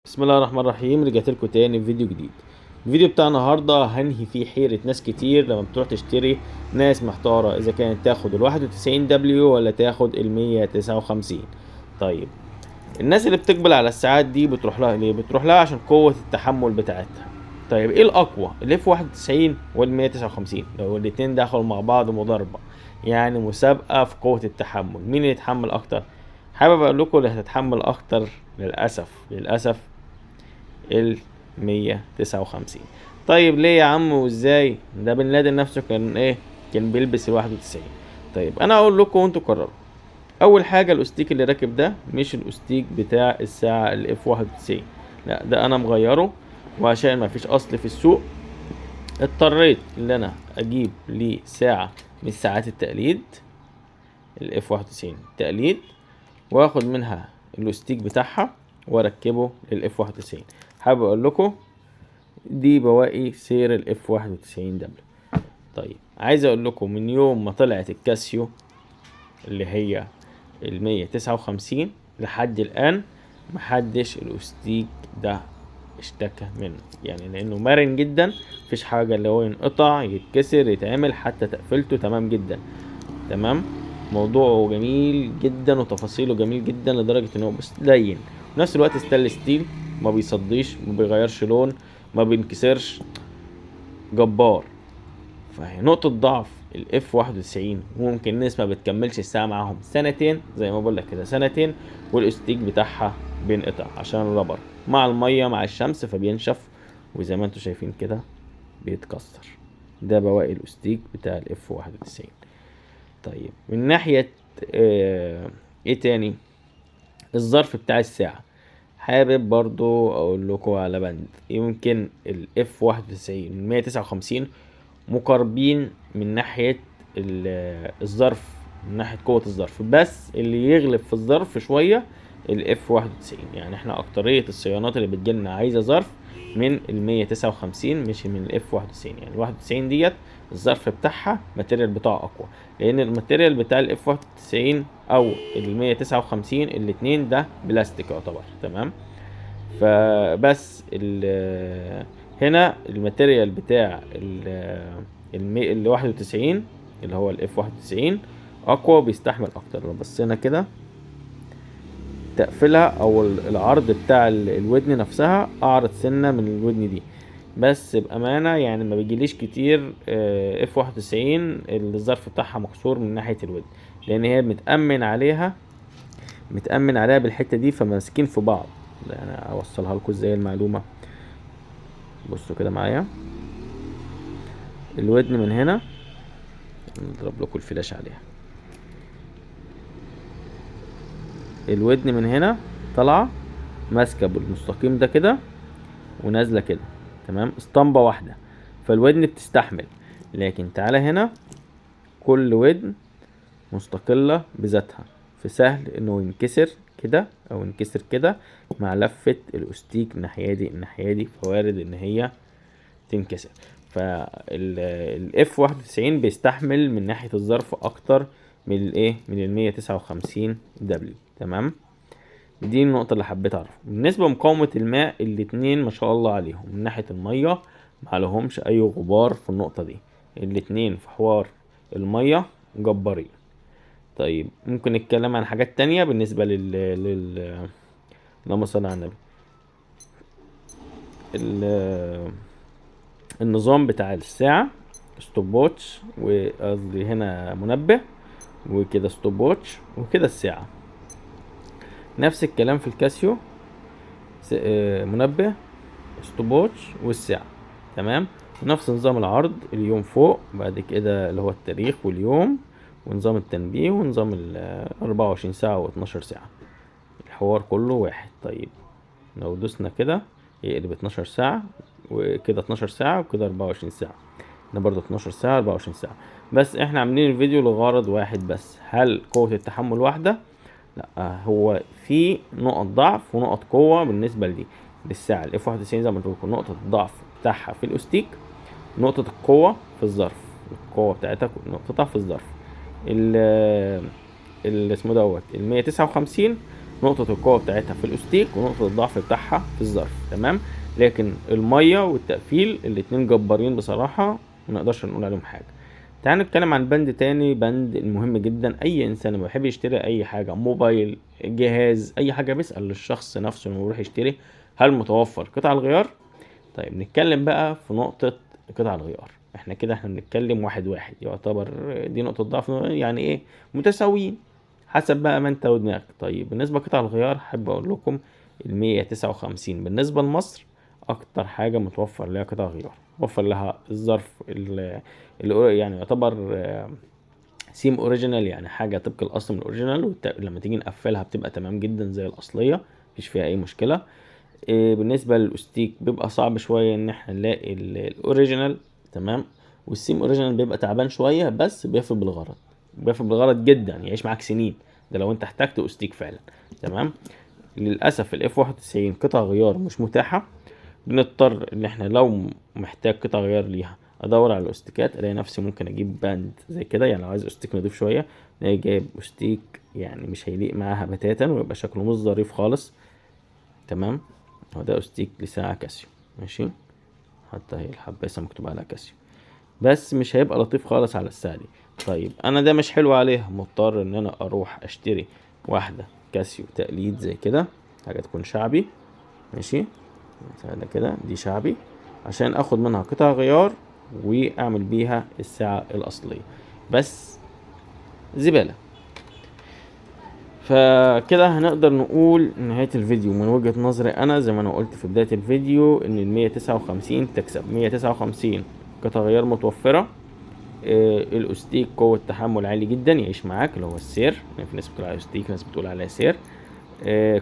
بسم الله الرحمن الرحيم. رجعت لكم تاني في فيديو جديد. الفيديو بتاع النهارده هنهي فيه حيرة ناس كتير لما بتروح تشتري. ناس محتارة اذا كانت تاخد ال 91 دبليو ولا تاخد ال 159. طيب، الناس اللي بتقبل على الساعات دي بتروح لها ليه؟ بتروح لها عشان قوة التحمل بتاعتها. طيب ايه الاقوى، الاف 91 ولا 159؟ لو الاتنين دخلوا مع بعض مضاربة، يعني مسابقة في قوة التحمل، مين اللي يتحمل اكتر؟ حابب اقول لكم اللي هتتحمل اكتر للاسف ال 159. طيب ليه يا عم وازاي؟ ده بن لادن نفسه كان ايه؟ كان بيلبس ال 91. طيب انا اقول لكم وانتوا قرروا. اول حاجه الاستيك اللي راكب ده مش الاستيك بتاع الساعه الاف 91، لا ده انا مغيره، وعشان ما فيش اصل في السوق اضطريت ان انا اجيب لي ساعه من ساعات التقليد، الاف 91 تقليد، واخد منها الاستيك بتاعها واركبه للاف 91. حابب اقول لكم دي بواقي سير الاف 91 دبليو. طيب عايز اقول لكم من يوم ما طلعت الكاسيو اللي هي ال 159 لحد الان محدش الاستيك ده اشتكى منه، يعني لانه مرن جدا، مفيش حاجه اللي هو ينقطع يتكسر يتعمل، حتى تقفلته تمام جدا. تمام، موضوعه جميل جدا وتفاصيله جميل جدا لدرجه ان هو بس لين، في نفس الوقت ستانلس ستيل، ما بيصديش، ما بيغيرش لون، ما بينكسرش، جبار. فهي نقطة ضعف الاف 91، ممكن ناس ما بتكملش الساعة معاهم سنتين، زي ما بقول لك كده سنتين، والاستيك بتاعها بينقطع عشان الربر مع المية مع الشمس فبينشف، وزي ما انتم شايفين كده بيتكسر. ده بواقي الاستيك بتاع الاف 91. طيب من ناحية ايه تاني؟ الظرف بتاع الساعة. حابب برضو اقول لكم على بند، يمكن الاف 91 159 مقاربين من ناحية الظرف، من ناحية قوة الظرف، بس اللي يغلب في الظرف شوية الاف 91. يعني احنا اكترية الصيانات اللي بتجيلنا عايزة ظرف من ال 159 مش من الاف 91. يعني ال 91 ديت الظرف بتاعها الماتيريال بتاعه اقوى، لان الماتيريال بتاع الاف 91 او ال 159 الاتنين ده بلاستيك يعتبر. تمام، فبس هنا الماتيريال بتاع ال 91 اللي هو الاف 91 اقوى وبيستحمل اكتر. لو بصينا كده تقفلها او العرض بتاع الودن نفسها اعرض سنة من الودن دي، بس بامانه يعني ما بيجيليش كتير اف 91 الظرف بتاعها مكسور من ناحيه الودن، لان هي متامن عليها بالحته دي، فماسكين في بعض. انا اوصلها لكم ازاي المعلومه؟ بصوا كده معايا، الودن من هنا نضرب لكم الفلاش عليها، الودن من هنا طالعه ماسكه بالمستقيم ده كده ونازله كده. تمام، اسطمبه واحده، فالودن بتستحمل. لكن تعالى هنا كل ودن مستقله بذاتها، فسهل انه ينكسر كده او ينكسر كده مع لفه الاستيك الناحيه دي فوارد ان هي تنكسر. فالاف 91 بيستحمل من ناحيه الظرف اكتر من الايه، من ال 159 دبليو. تمام، دي النقطه اللي حبيت اعرفها. بالنسبه لمقاومه الماء الاتنين ما شاء الله عليهم، من ناحيه الميه ما لهمش اي غبار في النقطه دي، الاتنين في حوار الميه جبارين. طيب ممكن نتكلم عن حاجات تانية بالنسبه اللهم صل على النبي. النظام بتاع الساعة ستوب واتش، وقصدي هنا منبه، وكده ستوب واتش، وكده الساعة. نفس الكلام في الكاسيو، منبه، ستوب واتش، والساعة. تمام، ونفس نظام العرض، اليوم فوق، بعد كده اللي هو التاريخ واليوم، ونظام التنبيه، ونظام 24 ساعة و12 ساعة، الحوار كله واحد. طيب لو دوسنا كده يقلب 12 ساعة، وكده 12 ساعة، وكده 24 ساعة، ده برضه 12 ساعة 24 ساعة. بس احنا عاملين الفيديو لغرض واحد بس، هل قوة التحمل واحدة؟ لا، هو في نقط ضعف ونقط قوة بالنسبة للساعة الاف 91. زي ما قلت لكم نقطة الضعف بتاعها في الاستيك، نقطة القوة في الظرف، القوة بتاعتها نقطتها في الظرف. ال اسمه دوت ال 159 نقطة القوة بتاعتها في الاستيك ونقطة الضعف بتاعها في الظرف. تمام. لكن المية والتقفيل الاتنين جبارين بصراحة، منقدرش نقول عليهم حاجة. تعال نتكلم عن بند تاني، بند المهم جدا. اي انسان لما بيحب يشتري اي حاجة، موبايل، جهاز، اي حاجة، بيسأل للشخص نفسه لما يروح يشتري هل متوفر قطع الغيار. طيب نتكلم بقى في نقطة قطع الغيار. احنا بنتكلم واحد واحد، يعتبر دي نقطة ضعف، يعني ايه، متساويين حسب بقى ما انت ودماغك. طيب بالنسبة لقطع الغيار حابب اقول لكم 159 بالنسبة لمصر اكتر حاجة متوفر لها قطع غيار. موفر لها الظرف يعني يعتبر سيم اوريجينال، يعني حاجة طبق الاصل من الاوريجينال، لما تيجي نقفلها بتبقى تمام جدا زي الاصلية، مفيش فيها اي مشكلة. بالنسبة للاستيك بيبقى صعب شوية ان احنا نلاقي الاوريجينال. تمام. والسيم اوريجينال بيبقى تعبان شوية، بس بيفي بالغرض، بيفي بالغرض جدا، يعيش معاك سنين، ده لو انت احتجت استيك فعلا. تمام. للاسف الاف 91 قطع غيار مش متاحة. بنضطر ان احنا لو محتاج قطع غيار ليها ادور على الاستيكات، الاقي نفسي ممكن اجيب باند زي كده، يعني لو عايز استيك نضيف شوية الاقي جايب استيك يعني مش هيليق معاها بتاتا، ويبقى شكله مش ظريف خالص. تمام. هو ده استيك لساعة كاسيو، ماشي، حتى هي الحباسة مكتوب عليها كاسيو، بس مش هيبقى لطيف خالص على الساعة دي. طيب انا ده مش حلو عليها، مضطر ان انا اروح اشتري واحدة كاسيو تقليد زي كده، حاجة تكون شعبي، ماشي، سهلة كده، دي شعبي، عشان اخد منها قطع غيار واعمل بيها الساعة الاصلية، بس زبالة. فكده هنقدر نقول نهاية الفيديو من وجهة نظري انا، زي ما انا قلت في بداية الفيديو، ان 159 تكسب. 159 قطع غيار متوفرة. الاستيك قوة تحمل عالي جدا، يعيش معاك، اللي هو السير، يعني في ناس بتقول عليه استيك، ناس بتقول عليه سير.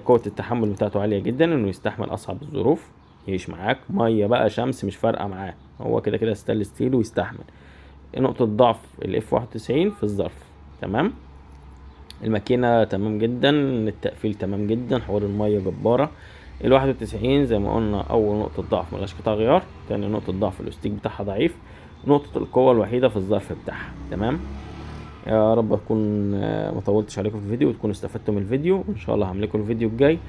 قوة التحمل بتاعته عالية جدا، انه يستحمل اصعب الظروف، يعيش معاك، مية بقى شمس مش فارقة معاه، هو كده كده ستانلس ستيل ويستحمل. نقطة ضعف الاف 91 في الظرف. تمام. الماكينة تمام جدا، التقفيل تمام جدا، حوار المية جبارة. الواحد وتسعين زي ما قلنا اول نقطة ضعف ملهاش قطع غيار، تاني نقطة ضعف الاستيك بتاعها ضعيف، نقطة القوة الوحيدة في الظرف بتاعها. تمام. يا رب اكون مطولتش عليكم في الفيديو وتكونوا استفدتوا من الفيديو، وان شاء الله هعمل لكم الفيديو الجاي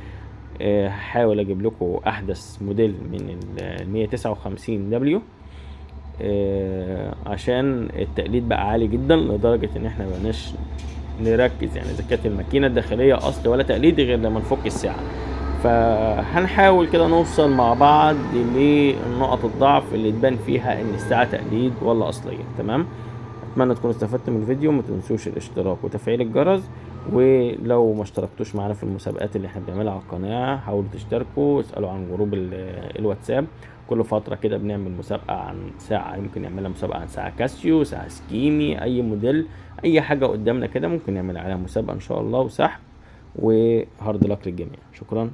هحاول اجيب لكم احدث موديل من ال 159 دبليو، عشان التقليد بقى عالي جدا لدرجة ان احنا مبقناش نركز يعني اذا كانت الماكينه الداخليه اصل ولا تقليدي غير لما نفك الساعه. فهنحاول كده نوصل مع بعض لنقط الضعف اللي تبان فيها ان الساعه تقليد ولا اصليه. تمام. اتمنى تكونوا استفدتوا من الفيديو، ما تنسوش الاشتراك وتفعيل الجرس، ولو ما اشتركتوش معانا في المسابقات اللي احنا بنعملها على القناه حاولوا تشتركوا، اسالوا عن جروب الواتساب، كل فتره كده بنعمل مسابقه عن ساعه، يمكن نعملها مسابقه عن ساعه كاسيو، ساعه سكيمي، اي موديل، اي حاجه قدامنا كده ممكن نعمل عليها مسابقه ان شاء الله، وسحب، وهارد لك للجميع. شكرا.